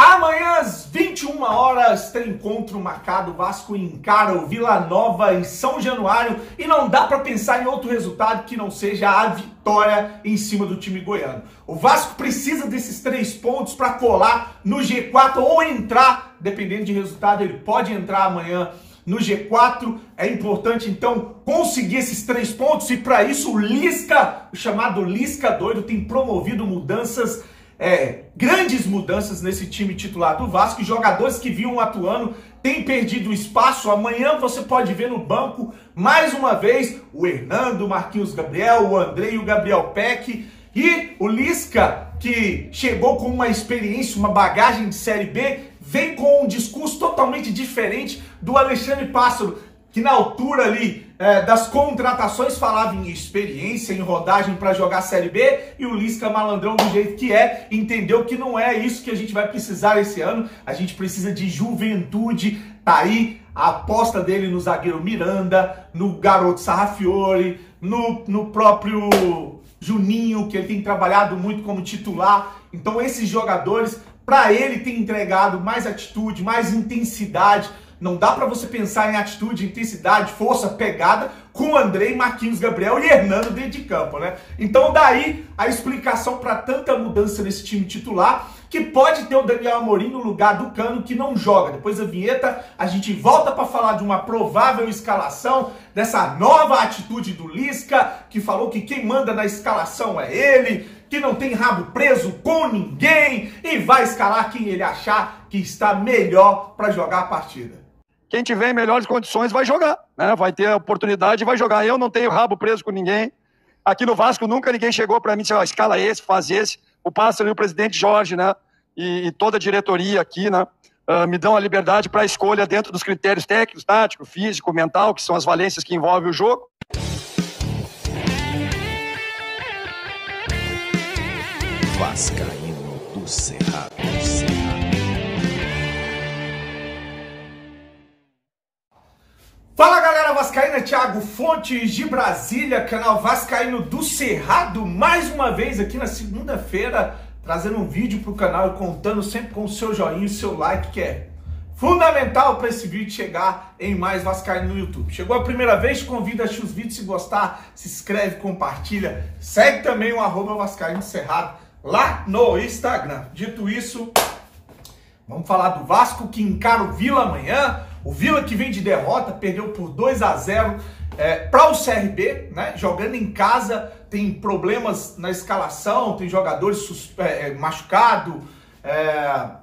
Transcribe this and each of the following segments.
Amanhã às 21 horas tem encontro marcado. O Vasco encara o Vila Nova em São Januário e não dá para pensar em outro resultado que não seja a vitória em cima do time goiano. O Vasco precisa desses 3 pontos para colar no G4 ou entrar, dependendo de resultado, ele pode entrar amanhã no G4. É importante, então, conseguir esses 3 pontos e para isso o Lisca, o chamado Lisca doido, tem promovido mudanças, grandes mudanças nesse time titular do Vasco. Jogadores que vinham atuando têm perdido espaço. Amanhã você pode ver no banco, mais uma vez, o Hernando, o Marquinhos Gabriel, o André e o Gabriel Peck. E o Lisca, que chegou com uma experiência, uma bagagem de Série B, vem com um discurso totalmente diferente do Alexandre Pássaro, que na altura ali das contratações falava em experiência, em rodagem para jogar Série B, e o Lisca, malandrão do jeito que entendeu que não é isso que a gente vai precisar esse ano. A gente precisa de juventude. Tá aí a aposta dele no zagueiro Miranda, no garoto Sarrafiore, no próprio Juninho, que ele tem trabalhado muito como titular. Então esses jogadores, para ele, tem entregado mais atitude, mais intensidade. Não dá para você pensar em atitude, intensidade, força, pegada com André, Marquinhos Gabriel e Hernando dentro de campo, né? Então daí a explicação para tanta mudança nesse time titular, que pode ter o Daniel Amorim no lugar do Cano, que não joga. Depois da vinheta a gente volta para falar de uma provável escalação, dessa nova atitude do Lisca, que falou que quem manda na escalação é ele, que não tem rabo preso com ninguém e vai escalar quem ele achar que está melhor para jogar a partida. Quem tiver em melhores condições vai jogar, né? Vai ter a oportunidade e vai jogar. Eu não tenho rabo preso com ninguém. Aqui no Vasco nunca ninguém chegou para mim e disse, escala esse, faz esse. O Pássaro e o presidente Jorge, né? E toda a diretoria aqui, né? Me dão a liberdade para a escolha dentro dos critérios técnicos, tático, físico, mental, que são as valências que envolvem o jogo. Vascaíno do Cerrado. Fala galera vascaína, Thiago Fontes de Brasília, canal Vascaíno do Cerrado, mais uma vez aqui na segunda-feira, trazendo um vídeo para o canal e contando sempre com o seu joinha e o seu like, que é fundamental para esse vídeo chegar em mais Vascaíno no YouTube. Chegou a primeira vez, te convido a assistir os vídeos, se gostar, se inscreve, compartilha, segue também o @Vascaíno Cerrado lá no Instagram. Dito isso, vamos falar do Vasco, que encara o Vila amanhã. O Vila, que vem de derrota, perdeu por 2-0 para o CRB, né? Jogando em casa, tem problemas na escalação, tem jogadores machucados.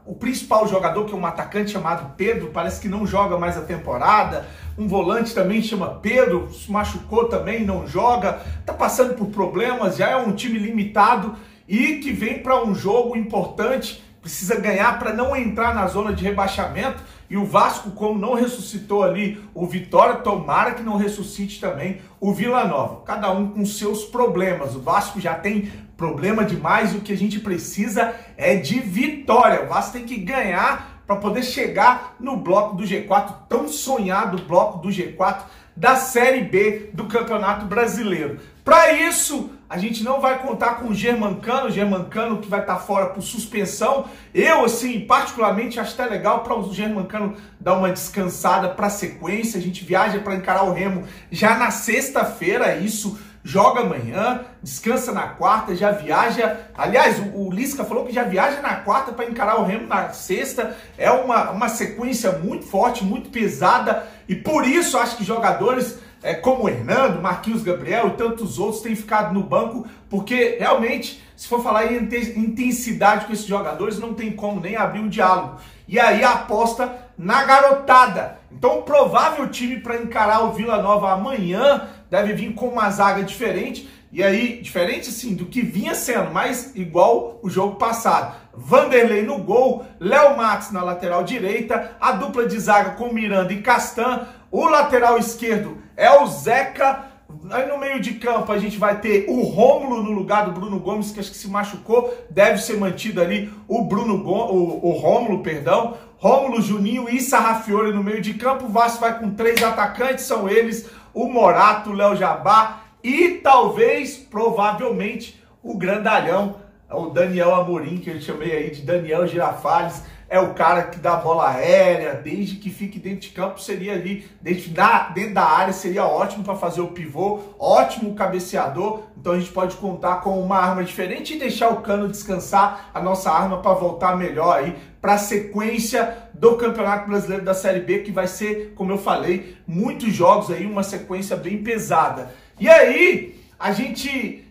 O principal jogador, que é um atacante chamado Pedro, parece que não joga mais a temporada. Um volante também chama Pedro, se machucou também, não joga. Tá passando por problemas, já é um time limitado e que vem para um jogo importante. Precisa ganhar para não entrar na zona de rebaixamento. E o Vasco, como não ressuscitou ali o Vitória, tomara que não ressuscite também o Vila Nova. Cada um com seus problemas. O Vasco já tem problema demais e o que a gente precisa é de vitória. O Vasco tem que ganhar para poder chegar no bloco do G4, tão sonhado bloco do G4 da Série B do Campeonato Brasileiro. Para isso, a gente não vai contar com o Germancano que vai estar fora por suspensão. Eu, assim, particularmente, acho até legal para o Germancano dar uma descansada para a sequência. A gente viaja para encarar o Remo já na sexta-feira, isso. Joga amanhã, descansa na quarta, já viaja. Aliás, o Lisca falou que já viaja na quarta para encarar o Remo na sexta. É uma sequência muito forte, muito pesada. E por isso acho que jogadores como o Hernando, Marquinhos Gabriel e tantos outros têm ficado no banco, porque realmente, se for falar em intensidade com esses jogadores, não tem como nem abrir um diálogo. E aí a aposta na garotada. Então o provável time para encarar o Vila Nova amanhã deve vir com uma zaga diferente. E aí, diferente sim do que vinha sendo, mas igual o jogo passado. Vanderlei no gol, Léo Matos na lateral direita, a dupla de zaga com Miranda e Castan, o lateral esquerdo é o Zeca. Aí no meio de campo a gente vai ter o Rômulo no lugar do Bruno Gomes, que acho que se machucou, deve ser mantido ali o Rômulo, perdão. Rômulo, Juninho e Sarrafiore no meio de campo. O Vasco vai com 3 atacantes, são eles, o Morato, o Léo Jabá e talvez, provavelmente, o grandalhão, o Daniel Amorim, que eu chamei aí de Daniel Girafales. é o cara que dá bola aérea, desde que fique dentro de campo, seria ali, dentro da área, seria ótimo para fazer o pivô, ótimo cabeceador. Então a gente pode contar com uma arma diferente e deixar o Cano descansar, a nossa arma, para voltar melhor aí para a sequência do Campeonato Brasileiro da Série B, que vai ser, como eu falei, muitos jogos aí, uma sequência bem pesada. E aí, a gente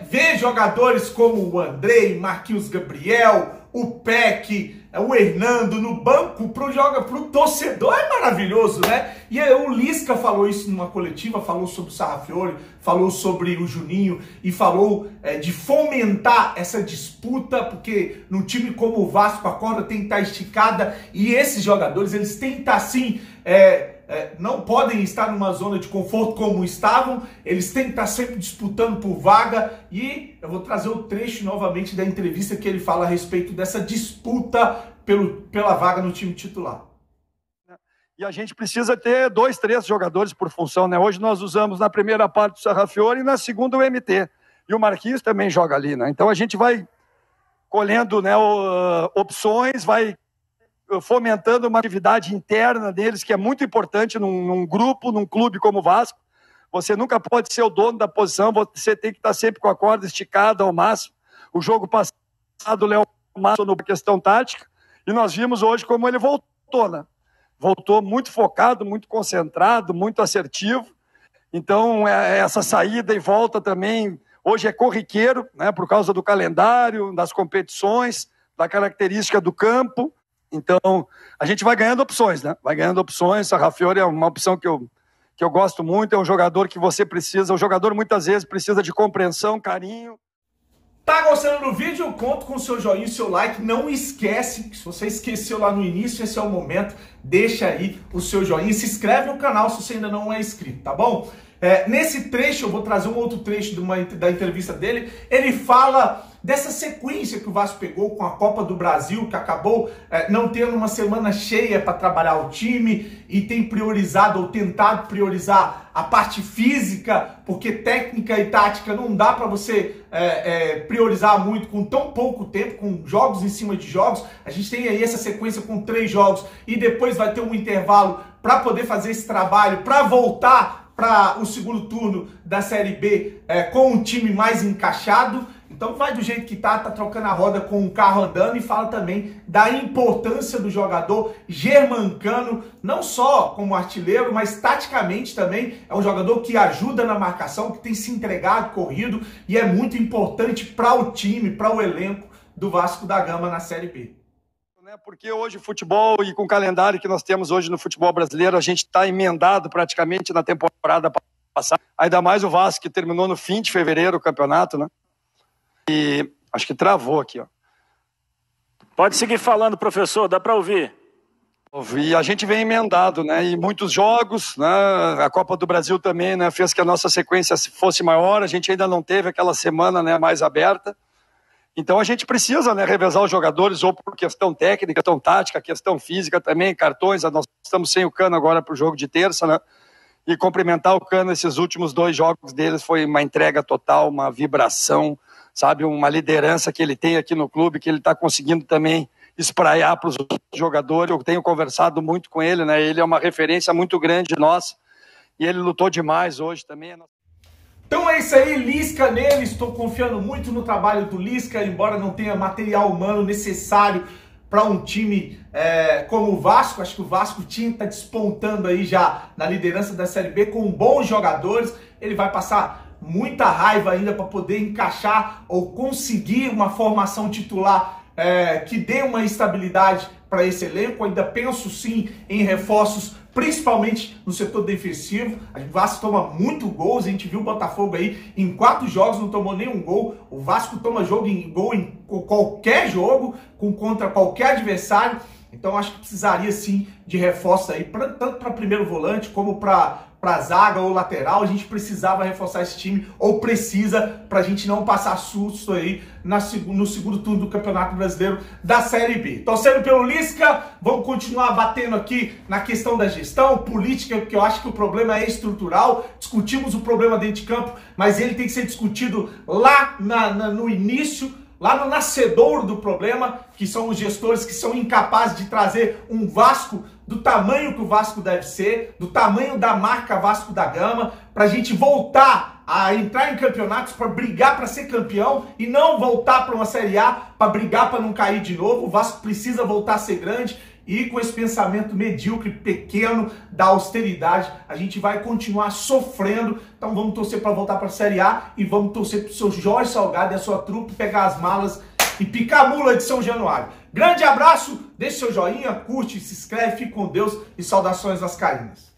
vê jogadores como o Andrei, Marquinhos Gabriel, o Peck, o Hernando no banco pro torcedor, é maravilhoso, né? E aí, o Lisca falou isso numa coletiva, falou sobre o Sarrafiori, falou sobre o Juninho e falou de fomentar essa disputa, porque num time como o Vasco a corda tem que estar esticada e esses jogadores, eles têm que estar assim, não podem estar numa zona de conforto como estavam, eles têm que estar sempre disputando por vaga. E eu vou trazer o trecho novamente da entrevista que ele fala a respeito dessa disputa pela vaga no time titular. E a gente precisa ter 2, 3 jogadores por função, né? Hoje nós usamos na primeira parte o Sarrafiori e na segunda o MT. E o Marquinhos também joga ali, né? Então a gente vai colhendo, né, opções, vai fomentando uma atividade interna deles, que é muito importante num grupo, num clube como o Vasco. Você nunca pode ser o dono da posição, você tem que estar sempre com a corda esticada ao máximo. O jogo passado, o Léo Massa na questão tática, e nós vimos hoje como ele voltou, né? Voltou muito focado, muito concentrado, muito assertivo. Então, essa saída e volta também, hoje é corriqueiro, né, por causa do calendário, das competições, da característica do campo. Então, a gente vai ganhando opções, né? Vai ganhando opções. O Sarrafiori é uma opção que eu gosto muito, é um jogador que você precisa, o jogador muitas vezes precisa de compreensão, carinho. Tá gostando do vídeo? Conto com o seu joinha e seu like. Não esquece, se você esqueceu lá no início, esse é o momento, deixa aí o seu joinha. Se inscreve no canal se você ainda não é inscrito, tá bom? Nesse trecho, eu vou trazer um outro trecho da entrevista dele. Ele fala dessa sequência que o Vasco pegou com a Copa do Brasil, que acabou não tendo uma semana cheia para trabalhar o time e tem priorizado ou tentado priorizar a parte física, porque técnica e tática não dá para você priorizar muito com tão pouco tempo, com jogos em cima de jogos. A gente tem aí essa sequência com 3 jogos e depois vai ter um intervalo para poder fazer esse trabalho, para voltar para o segundo turno da Série B com um time mais encaixado. Então vai do jeito que tá trocando a roda com o carro andando, e fala também da importância do jogador germancano, não só como artilheiro, mas taticamente também é um jogador que ajuda na marcação, que tem se entregado, corrido, e é muito importante para o time, para o elenco do Vasco da Gama na Série B. Porque hoje o futebol, e com o calendário que nós temos hoje no futebol brasileiro, a gente está emendado praticamente na temporada passada. Ainda mais o Vasco, que terminou no fim de fevereiro o campeonato, né? E acho que travou aqui, ó. Pode seguir falando, professor, dá para ouvir. E a gente vem emendado, né? E muitos jogos, né? A Copa do Brasil também, né, fez que a nossa sequência fosse maior. A gente ainda não teve aquela semana, né, mais aberta. Então a gente precisa, né, revezar os jogadores, ou por questão técnica, questão tática, questão física também, cartões. Nós estamos sem o Cano agora para o jogo de terça, né? E cumprimentar o Cano, esses últimos 2 jogos deles foi uma entrega total, uma vibração, sabe, uma liderança que ele tem aqui no clube, que ele está conseguindo também espraiar para os jogadores. Eu tenho conversado muito com ele, né? Ele é uma referência muito grande nossa e ele lutou demais hoje também. Então é isso aí, Lisca nele, estou confiando muito no trabalho do Lisca, embora não tenha material humano necessário para um time como o Vasco. Acho que o Vasco tinha que estar despontando aí já na liderança da Série B com bons jogadores. Ele vai passar muita raiva ainda para poder encaixar ou conseguir uma formação titular que dê uma estabilidade para esse elenco. Ainda penso sim em reforços, principalmente no setor defensivo. O Vasco toma muito gols, a gente viu o Botafogo aí em 4 jogos não tomou nenhum gol. O Vasco toma gol em qualquer jogo, contra qualquer adversário. Então acho que precisaria sim de reforço aí, tanto para primeiro volante como para zaga ou lateral. A gente precisava reforçar esse time, ou precisa, para a gente não passar susto aí no segundo turno do Campeonato Brasileiro da Série B. Torcendo pelo Lisca, vamos continuar batendo aqui na questão da gestão, política, porque eu acho que o problema é estrutural. Discutimos o problema dentro de campo, mas ele tem que ser discutido lá no início, lá no nascedouro do problema, que são os gestores que são incapazes de trazer um Vasco do tamanho que o Vasco deve ser, do tamanho da marca Vasco da Gama, para a gente voltar a entrar em campeonatos para brigar para ser campeão e não voltar para uma Série A para brigar para não cair de novo. O Vasco precisa voltar a ser grande e com esse pensamento medíocre, pequeno, da austeridade, a gente vai continuar sofrendo. Então vamos torcer para voltar para a Série A e vamos torcer para o seu Jorge Salgado e a sua trupe pegar as malas e picar a mula de São Januário. Grande abraço, deixe seu joinha, curte, se inscreve, fique com Deus e saudações vascaínas.